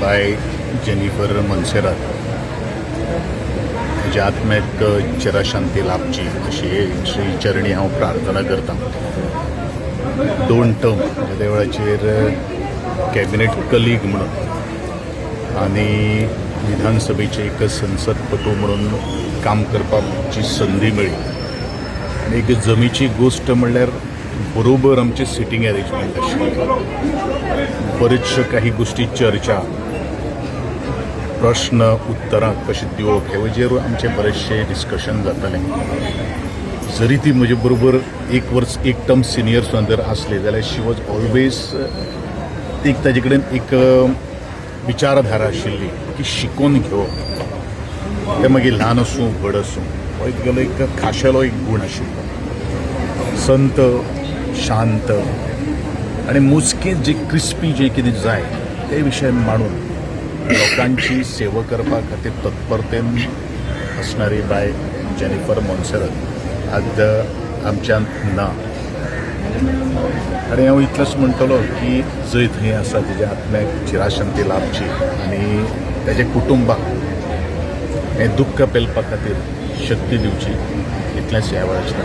Bye Jennifer Monserrate हेजे आत्म्याक चिरशांती लाभची अशी श्री चरणी हांव प्रार्थना करता. 2 टर्म ह्या वेळाचेर कॅबिनेट कलीग म्हणून आनी विधानसभेचे एक संसदपटू म्हणून काम करपाची संधी मेळ्ळी. आनी एक जमेची गोष्ट म्हणल्यार बरोबर आमचे सिटींग अरेंजमेंट आशिल्ले. बरेचशो काही गोष्टी चर्चा प्रश्न उत्तरां कशी दिवप हे वजेर आमचे बरेचशे डिस्कशन जातालें. जरी ती म्हजे बरोबर 1 वर्स 1 टर्म सिनियर सुद्दां जर आसली जाल्यार शी वॉज ऑलवेज एक ताजे कडेन एक विचारधारा आशिल्ली की शिकून घेवप तें मागीर ल्हान आसूं व्हड आसूं हो एक गेलो एक खाशेलो एक गूण आशिल्लो. संत शांत आनी मोजकें जे क्रिस्पी जें कितें जाय ते विशय मांडून लोकांची सेवा करपा खातीर तत्परतेन असणारी बाय जेनिफर मोन्सेरात आज आमच्यान ना. आनी हांव इतलेंच म्हणटलो की जंय थंय आसा तेज्या आत्म्याक चिरशांती लाभची आनी तेज्या कुटुंबाक हें दुख्ख पेलपा खातीर शक्ती दिवची इतलेंच ह्या वेळाचेर.